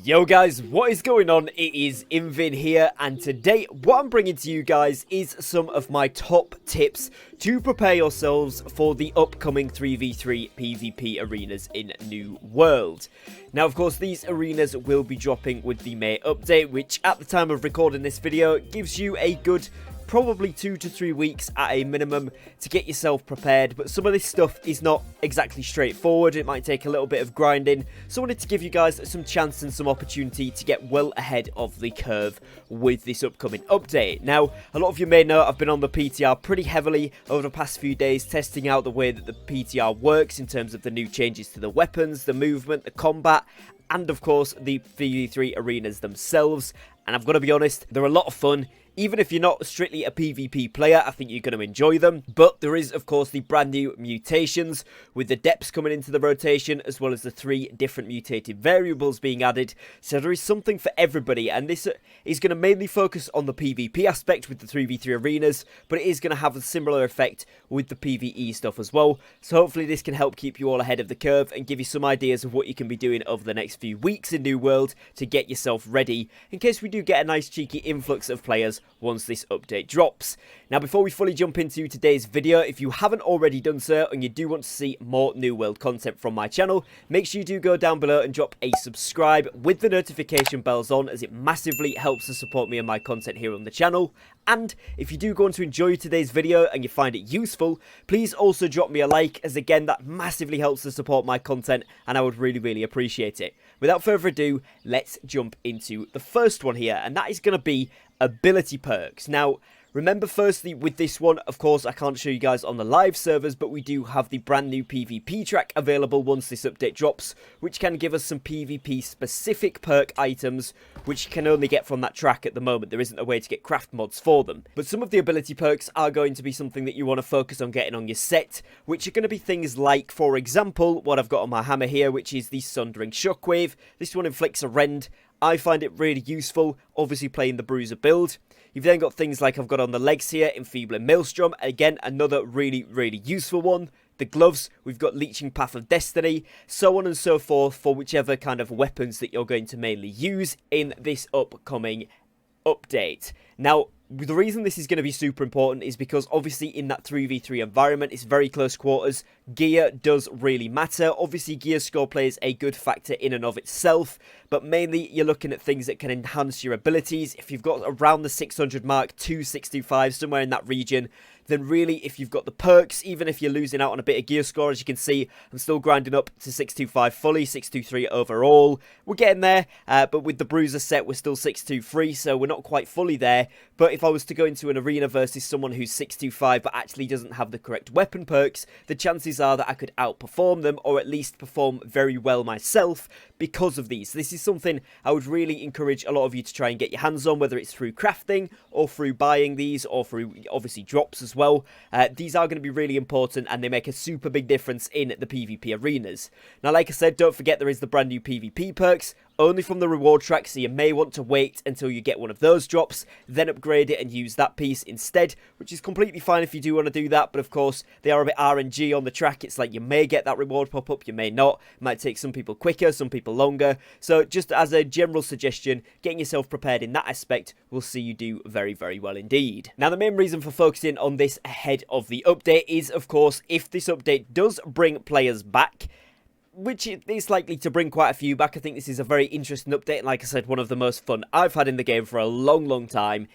Yo guys, what is going on? It is Invin here, and today what I'm bringing to you guys is some of my top tips to prepare yourselves for the upcoming 3v3 PvP arenas in New World. Now of course these arenas will be dropping with the May update, which at the time of recording this video gives you a good probably 2 to 3 weeks at a minimum to get yourself prepared, but some of this stuff is not exactly straightforward. It might take a little bit of grinding, so I wanted to give you guys some chance and some opportunity to get well ahead of the curve with this upcoming update. Now, a lot of you may know I've been on the PTR pretty heavily over the past few days, testing out the way that the PTR works in terms of the new changes to the weapons, the movement, the combat, and of course the 3v3 arenas themselves. And I've got to be honest, they're a lot of fun. Even if you're not strictly a PvP player, I think you're going to enjoy them. But there is, of course, the brand new mutations, with the depths coming into the rotation, as well as the 3 different mutated variables being added. So there is something for everybody, and this is going to mainly focus on the PvP aspect with the 3v3 arenas, but it is going to have a similar effect with the PvE stuff as well. So hopefully this can help keep you all ahead of the curve and give you some ideas of what you can be doing over the next few weeks in New World to get yourself ready, in case we do get a nice cheeky influx of players once this update drops. Now before we fully jump into today's video, if you haven't already done so and you do want to see more New World content from my channel, make sure you do go down below and drop a subscribe with the notification bells on, as it massively helps to support me and my content here on the channel. And if you do go on to enjoy today's video and you find it useful, please also drop me a like, as again that massively helps to support my content and I would really appreciate it. Without further ado, let's jump into the first one here, and that is going to be ability perks. Now remember, firstly, with this one, of course I can't show you guys on the live servers, but we do have the brand new PvP track available once this update drops, which can give us some PvP specific perk items which you can only get from that track at the moment. There isn't a way to get craft mods for them, but some of the ability perks are going to be something that you want to focus on getting on your set, which are going to be things like, for example, what I've got on my hammer here, which is the Sundering Shockwave. This one inflicts a rend. I find it really useful, obviously playing the Bruiser build. You've then got things like I've got on the legs here, Enfeebling Maelstrom, again another really useful one. The gloves, we've got Leeching Path of Destiny, so on and so forth, for whichever kind of weapons that you're going to mainly use in this upcoming update. Now, the reason this is going to be super important is because obviously in that 3v3 environment, it's very close quarters. Gear does really matter. Obviously gear score plays a good factor in and of itself, but mainly you're looking at things that can enhance your abilities. If you've got around the 600 mark to 625, somewhere in that region, then really if you've got the perks, even if you're losing out on a bit of gear score, as you can see, I'm still grinding up to 625 fully, 623 overall. We're getting there, but with the Bruiser set, we're still 623, so we're not quite fully there. But if I was to go into an arena versus someone who's 625 but actually doesn't have the correct weapon perks, the chances are that I could outperform them, or at least perform very well myself because of these. This is something I would really encourage a lot of you to try and get your hands on, whether it's through crafting or through buying these or through obviously drops as well. These are going to be really important, and they make a super big difference in the PvP arenas. Now like I said, don't forget there is the brand new PvP perks, only from the reward track, so you may want to wait until you get one of those drops, then upgrade it and use that piece instead, which is completely fine if you do want to do that. But of course they are a bit RNG on the track. It's like you may get that reward pop up, you may not. It might take some people quicker, some people longer. So just as a general suggestion, getting yourself prepared in that aspect will see you do very well indeed. Now the main reason for focusing on this ahead of the update is, of course, if this update does bring players back, which is likely to bring quite a few back. I think this is a very interesting update, and like I said, one of the most fun I've had in the game for a long time.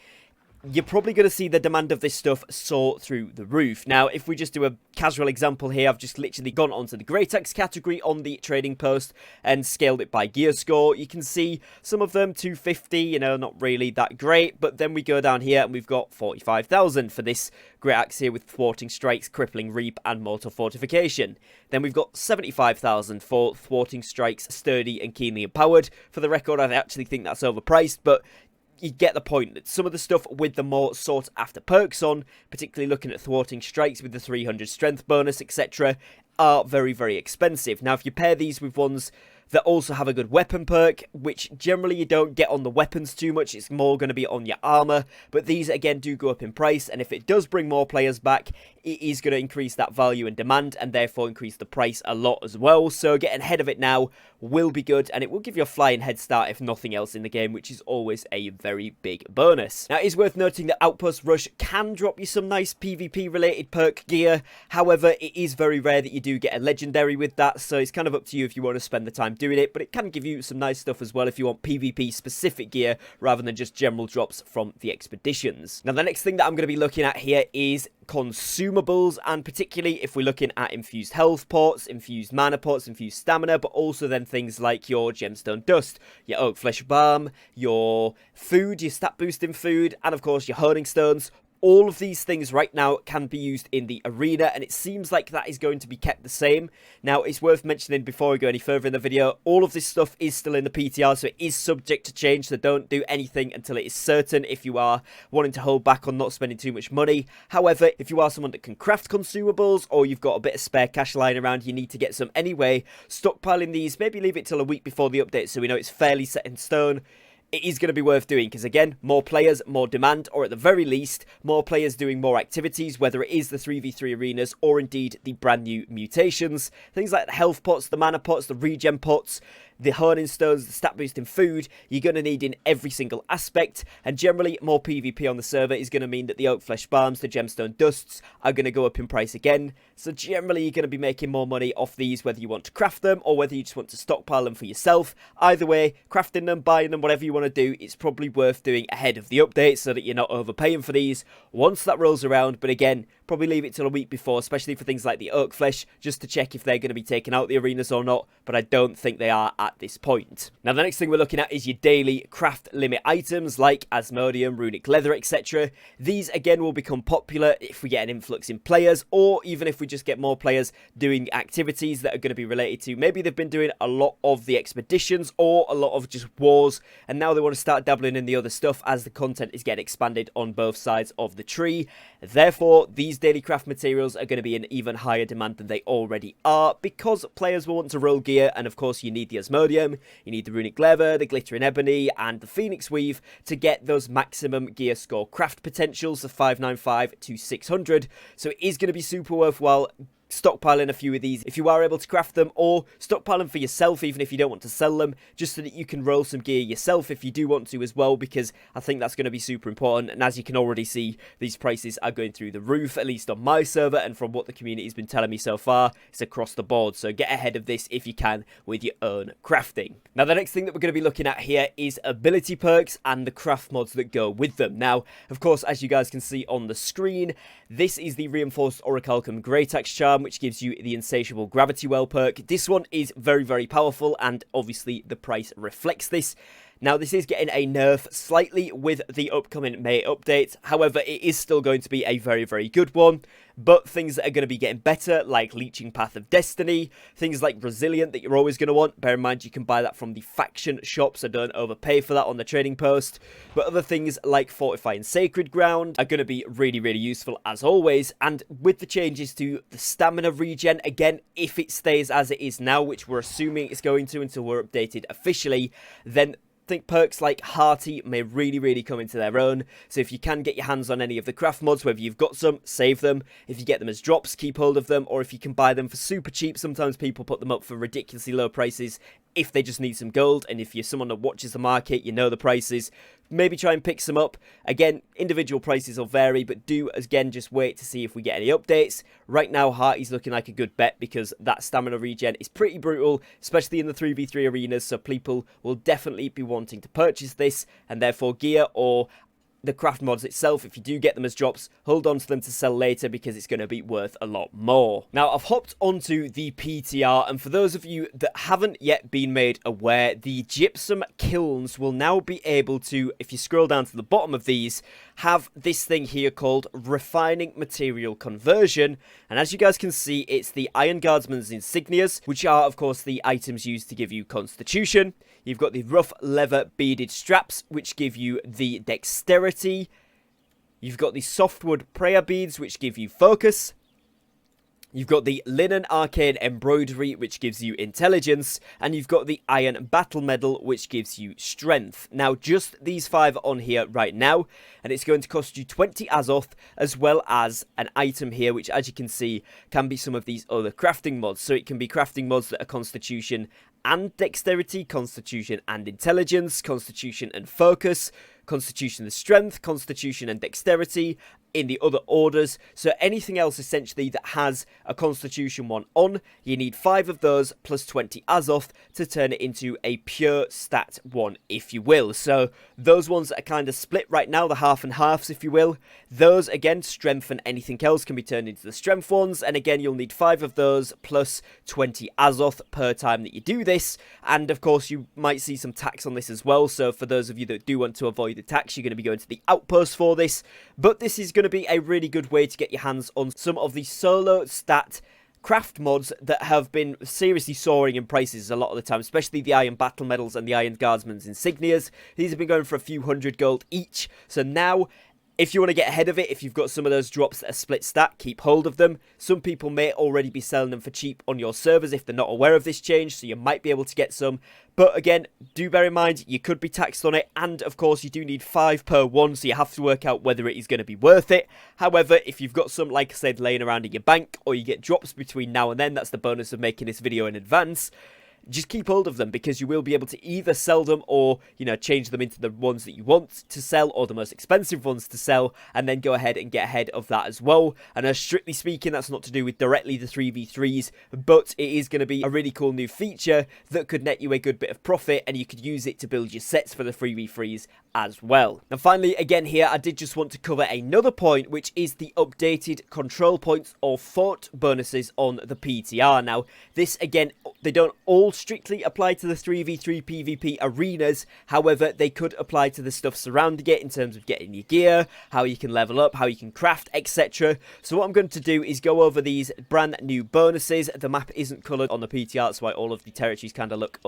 You're probably going to see the demand of this stuff soar through the roof. Now, if we just do a casual example here, I've just literally gone onto the Great Axe category on the trading post and scaled it by gear score. You can see some of them 250, you know, not really that great, but then we go down here and we've got 45,000 for this Great Axe here with Thwarting Strikes, Crippling Reap and Mortal Fortification. Then we've got 75,000 for Thwarting Strikes, Sturdy and Keenly Empowered. For the record, I actually think that's overpriced, but you get the point that some of the stuff with the more sought after perks on, particularly looking at Thwarting Strikes with the 300 strength bonus, etc., are very expensive. Now, if you pair these with ones that also have a good weapon perk, which generally you don't get on the weapons too much. It's more going to be on your armor, but these again do go up in price, and if it does bring more players back, it is going to increase that value and demand, and therefore increase the price a lot as well. So getting ahead of it now will be good, and it will give you a flying head start if nothing else in the game, which is always a very big bonus. Now, it is worth noting that Outpost Rush can drop you some nice PvP related perk gear. However, it is very rare that you do get a legendary with that, so it's kind of up to you if you want to spend the time doing it, but it can give you some nice stuff as well if you want PvP specific gear rather than just general drops from the expeditions. Now, the next thing that I'm going to be looking at here is consumables, and particularly if we're looking at infused health pots, infused mana pots, infused stamina, but also then things like your gemstone dust, your oak flesh balm, your food, your stat boosting food, and of course your honing stones. All of these things right now can be used in the arena, and it seems like that is going to be kept the same. Now, it's worth mentioning before we go any further in the video, all of this stuff is still in the PTR, so it is subject to change, so don't do anything until it is certain if you are wanting to hold back on not spending too much money. However, if you are someone that can craft consumables, or you've got a bit of spare cash lying around, you need to get some anyway, stockpiling these, maybe leave it till a week before the update so we know it's fairly set in stone. It is going to be worth doing because, again, more players, more demand, or at the very least, more players doing more activities, whether it is the 3v3 arenas or indeed the brand new mutations. Things like the health pots, the mana pots, the regen pots, the honing stones, the stat boosting food, you're going to need in every single aspect, and generally more PvP on the server is going to mean that the oak flesh balms, the gemstone dusts are going to go up in price again, so generally you're going to be making more money off these whether you want to craft them or whether you just want to stockpile them for yourself. Either way, crafting them, buying them, whatever you want to do, it's probably worth doing ahead of the update so that you're not overpaying for these once that rolls around, but again, probably leave it till a week before, especially for things like the oak flesh, just to check if they're going to be taken out the arenas or not, but I don't think they are at this point. Now, the next thing we're looking at is your daily craft limit items like Asmodeum, runic leather, etc. These again will become popular if we get an influx in players, or even if we just get more players doing activities that are going to be related to, maybe they've been doing a lot of the expeditions or a lot of just wars, and now they want to start dabbling in the other stuff as the content is getting expanded on both sides of the tree. Therefore, these daily craft materials are going to be in even higher demand than they already are, because players will want to roll gear, and of course you need the Asmodeum, you need the runic leather, the glittering ebony, and the phoenix weave to get those maximum gear score craft potentials of 595 to 600, so it is going to be super worthwhile stockpiling a few of these if you are able to craft them, or stockpile them for yourself even if you don't want to sell them, just so that you can roll some gear yourself if you do want to as well, because I think that's going to be super important. And as you can already see, these prices are going through the roof, at least on my server, and from what the community has been telling me so far, it's across the board. So get ahead of this if you can with your own crafting. Now, the next thing that we're going to be looking at here is ability perks and the craft mods that go with them. Now, of course, as you guys can see on the screen, this is the reinforced orichalcum great axe charm, which gives you the insatiable gravity well perk. This one is very, very powerful, and obviously the price reflects this. Now, this is getting a nerf slightly with the upcoming May update. However, it is still going to be a very, very good one. But things that are going to be getting better, like Leeching Path of Destiny, things like Resilient that you're always going to want. Bear in mind, you can buy that from the faction shop, so don't overpay for that on the trading post. But other things like Fortifying Sacred Ground are going to be really, really useful as always. And with the changes to the stamina regen, again, if it stays as it is now, which we're assuming it's going to until we're updated officially, then think perks like Hearty may really, really come into their own. So if you can get your hands on any of the craft mods, whether you've got some, save them. If you get them as drops, keep hold of them. Or if you can buy them for super cheap, sometimes people put them up for ridiculously low prices if they just need some gold. And if you're someone that watches the market, you know the prices, maybe try and pick some up. Again, individual prices will vary, but do, again, just wait to see if we get any updates. Right now, Hearty's looking like a good bet because that stamina regen is pretty brutal, especially in the 3v3 arenas, so people will definitely be wanting to purchase this, and therefore gear or the craft mods itself, if you do get them as drops, hold on to them to sell later because it's going to be worth a lot more. Now, I've hopped onto the PTR, and for those of you that haven't yet been made aware, the gypsum kilns will now be able to, if you scroll down to the bottom of these, have this thing here called refining material conversion. And as you guys can see, it's the Iron Guardsman's insignias, which are of course the items used to give you constitution. You've got the rough leather beaded straps, which give you the dexterity. You've got the softwood prayer beads, which give you focus. You've got the Linen Arcane Embroidery, which gives you intelligence, and you've got the Iron Battle Medal, which gives you strength. Now, just these 5 on here right now, and it's going to cost you 20 Azoth, as well as an item here, which, as you can see, can be some of these other crafting mods. So it can be crafting mods that are Constitution and Dexterity, Constitution and Intelligence, Constitution and Focus, Constitution and Strength, Constitution and Dexterity, in the other orders. So anything else essentially that has a Constitution one on, you need 5 of those plus 20 Azoth to turn it into a pure stat one, if you will. So those ones that are kind of split right now, the half and halves, if you will, those again, strength and anything else can be turned into the strength ones, and again you'll need 5 of those plus 20 Azoth per time that you do this. And of course you might see some tax on this as well, so for those of you that do want to avoid the tax, you're going to be going to the outpost for this. But this is going to be a really good way to get your hands on some of the solo stat craft mods that have been seriously soaring in prices a lot of the time, especially the Iron Battle Medals and the Iron Guardsman's Insignias. These have been going for a few hundred gold each, so now, if you want to get ahead of it, if you've got some of those drops that are split stat, keep hold of them. Some people may already be selling them for cheap on your servers if they're not aware of this change, so you might be able to get some. But again, do bear in mind, you could be taxed on it, and of course you do need 5 per one, so you have to work out whether it is going to be worth it. However, if you've got some, like I said, laying around in your bank, or you get drops between now and then, that's the bonus of making this video in advance. Just keep hold of them, because you will be able to either sell them or, you know, change them into the ones that you want to sell or the most expensive ones to sell, and then go ahead and get ahead of that as well. And strictly speaking, that's not to do with directly the 3v3s, but it is going to be a really cool new feature that could net you a good bit of profit, and you could use it to build your sets for the 3v3s as well. And finally, again here, I did just want to cover another point, which is the updated control points or fort bonuses on the PTR. Now, this again, they don't all strictly apply to the 3v3 PvP arenas, however, they could apply to the stuff surrounding it in terms of getting your gear, how you can level up, how you can craft, etc. So what I'm going to do is go over these brand new bonuses. The map isn't coloured on the PTR, that's why all of the territories kind of look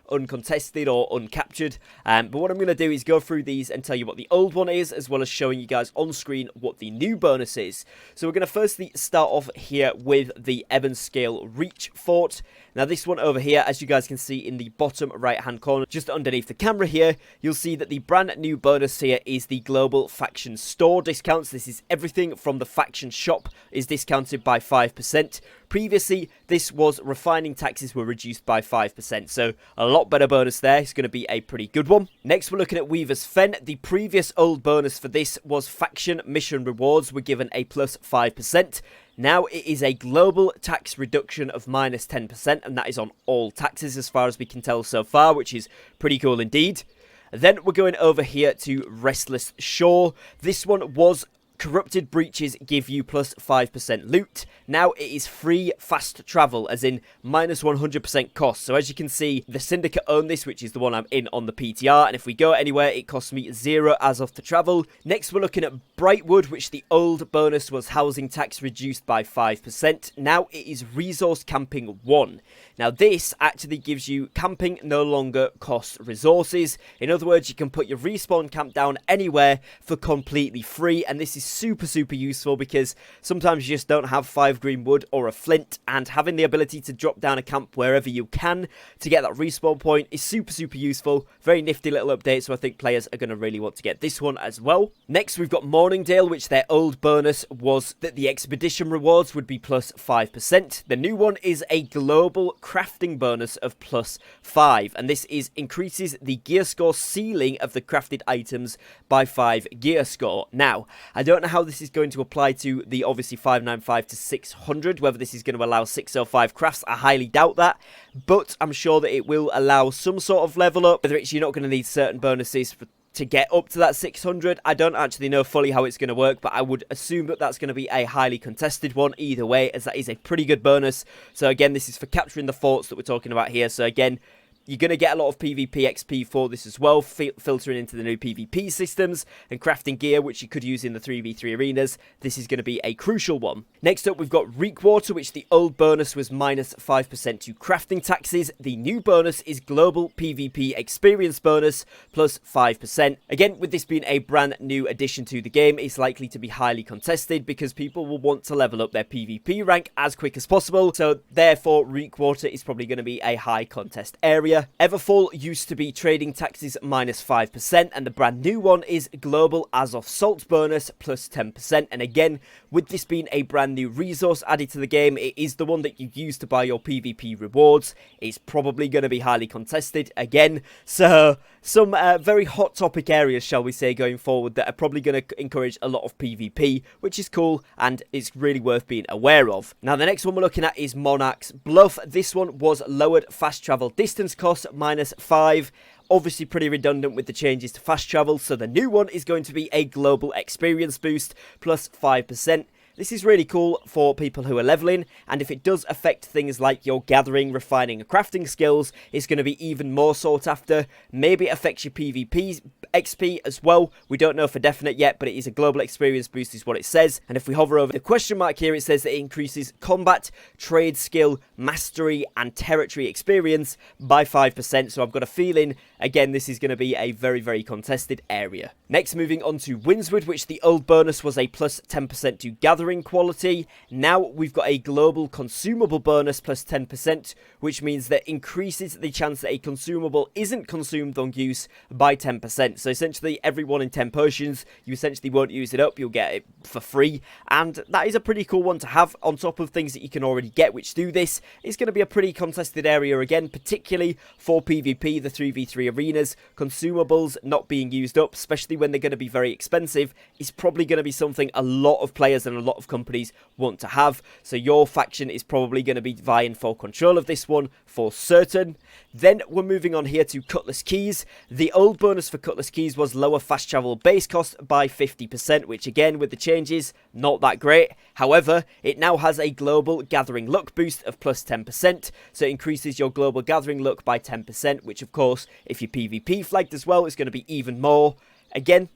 uncontested or uncaptured. But what I'm going to do is go through these and tell you what the old one is, as well as showing you guys on screen what the new bonus is. So we're going to firstly start off here with the Evans Scale Reach Fort. Now this one over here, as you guys can see in the bottom right hand corner, just underneath the camera here, you'll see that the brand new bonus here is the Global Faction Store discounts. This is everything from the faction shop is discounted by 5%. Previously, this was refining taxes were reduced by 5%, so a lot better bonus there. It's going to be a pretty good one. Next, we're looking at Weaver's Fen. The previous old bonus for this was faction mission rewards were given a plus 5%. Now it is a global tax reduction of minus 10%, and that is on all taxes as far as we can tell so far, which is pretty cool indeed. Then we're going over here to Restless Shore. This one was Corrupted Breaches give you plus 5% loot. Now it is free fast travel, as in minus 100% cost. So as you can see, the Syndicate own this, which is the one I'm in on the PTR. And if we go anywhere, it costs me 0 Azoth to travel. Next, we're looking at Brightwood, which the old bonus was housing tax reduced by 5%. Now it is Resource Camping 1. Now this actually gives you camping no longer costs resources. In other words, you can put your respawn camp down anywhere for completely free. And this is super useful, because sometimes you just don't have 5 green wood or a flint, and having the ability to drop down a camp wherever you can to get that respawn point is super useful. Very nifty little update, so I think players are going to really want to get this one as well. Next, we've got Morningdale, which their old bonus was that the expedition rewards would be plus 5%. The new one is a global crafting bonus of plus 5, and this increases the gear score ceiling of the crafted items by 5 gear score. Now, I don't know how this is going to apply to the obviously 595 to 600, whether this is going to allow 605 crafts. I highly doubt that, but I'm sure that it will allow some sort of level up. Whether it's you're not going to need certain bonuses to get up to that 600, I don't actually know fully how it's going to work, but I would assume that that's going to be a highly contested one either way, as that is a pretty good bonus. So again, this is for capturing the forts that we're talking about here. So again, You're going to get a lot of PvP XP for this as well, filtering into the new PvP systems and crafting gear, which you could use in the 3v3 arenas. This is going to be a crucial one. Next up, we've got Reek Water, which the old bonus was minus 5% to crafting taxes. The new bonus is Global PvP Experience bonus plus 5%. Again, with this being a brand new addition to the game, it's likely to be highly contested because people will want to level up their PvP rank as quick as possible. So therefore, Reek Water is probably going to be a high contest area. Everfall used to be trading taxes minus 5%, and the brand new one is Global Azov Salt bonus plus 10%. And again, with this being a brand new resource added to the game, it is the one that you use to buy your PvP rewards. It's probably going to be highly contested again. So some very hot topic areas, shall we say, going forward that are probably going to encourage a lot of PvP, which is cool and it's really worth being aware of. Now, the next one we're looking at is Monarch's Bluff. This one was lowered fast travel distance cost minus 5. Obviously pretty redundant with the changes to fast travel, so the new one is going to be a global experience boost plus 5%. This is really cool for people who are leveling, and if it does affect things like your gathering, refining, and crafting skills, it's going to be even more sought after. Maybe it affects your PvP XP as well. We don't know for definite yet, but it is a global experience boost is what it says. And if we hover over the question mark here, it says that it increases combat, trade skill, mastery, and territory experience by 5%. So I've got a feeling, again, this is going to be a very, very contested area. Next, moving on to Windswood, which the old bonus was a plus 10% to gathering quality. Now we've got a global consumable bonus plus 10%, which means that increases the chance that a consumable isn't consumed on use by 10%. So essentially, every 1 in 10 potions, you essentially won't use it up, you'll get it for free. And that is a pretty cool one to have on top of things that you can already get which do this. It's going to be a pretty contested area again, particularly for PvP, the 3v3 arenas. Consumables not being used up, especially when they're going to be very expensive, is probably going to be something a lot of players and a lot of companies want to have. So your faction is probably going to be vying for control of this one for certain. Then we're moving on here to Cutlass Keys. The old bonus for Cutlass Keys was lower fast travel base cost by 50%, which again, with the changes, not that great. However, it now has a global gathering luck boost of plus 10%, so it increases your global gathering luck by 10%, which of course, if you're PvP flagged as well, is going to be even more. Again,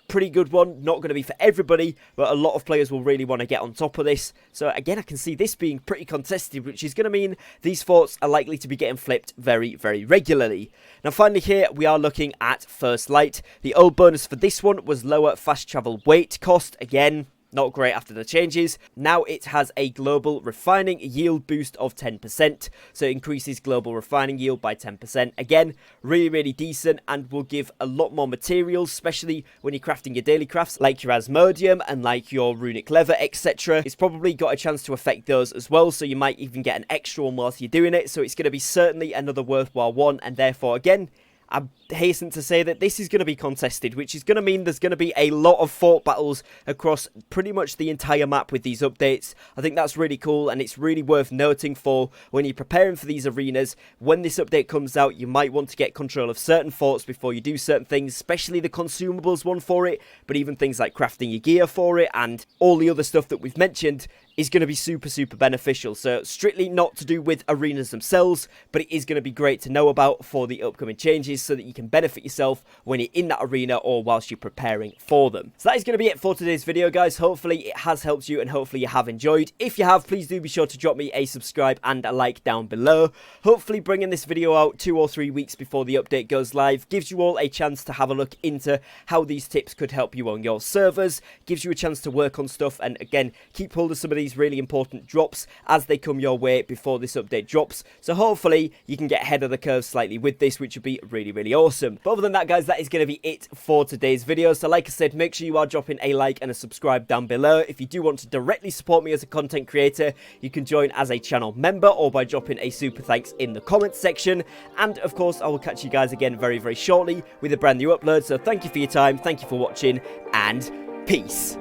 pretty good one, not going to be for everybody, but a lot of players will really want to get on top of this. So again, I can see this being pretty contested, which is going to mean these forts are likely to be getting flipped very, very regularly. Now finally here, we are looking at First Light. The old bonus for this one was lower fast travel weight cost. Again, not great after the changes. Now it has a global refining yield boost of 10%, so it increases global refining yield by 10%. Again, really, really decent, and will give a lot more materials, especially when you're crafting your daily crafts, like your Asmodium and like your runic leather, etc. It's probably got a chance to affect those as well, so you might even get an extra one whilst you're doing it, so it's going to be certainly another worthwhile one, and therefore, again, I hasten to say that this is going to be contested, which is going to mean there's going to be a lot of fort battles across pretty much the entire map with these updates. I think that's really cool, and it's really worth noting for when you're preparing for these arenas. When this update comes out, you might want to get control of certain forts before you do certain things, especially the consumables one for it, but even things like crafting your gear for it and all the other stuff that we've mentioned is going to be super, super beneficial. So strictly not to do with arenas themselves, but it is going to be great to know about for the upcoming changes so that you can benefit yourself when you're in that arena or whilst you're preparing for them. So that is going to be it for today's video, guys. Hopefully it has helped you and hopefully you have enjoyed. If you have, please do be sure to drop me a subscribe and a like down below. Hopefully bringing this video out 2 or 3 weeks before the update goes live gives you all a chance to have a look into how these tips could help you on your servers, gives you a chance to work on stuff, and again, keep hold of some of these really important drops as they come your way before this update drops. So hopefully you can get ahead of the curve slightly with this, which would be really, really awesome. But other than that, guys, that is going to be it for today's video. So like I said, make sure you are dropping a like and a subscribe down below. If you do want to directly support me as a content creator, you can join as a channel member or by dropping a super thanks in the comments section. And of course, I will catch you guys again very, very shortly with a brand new upload. So thank you for your time, thank you for watching, and peace.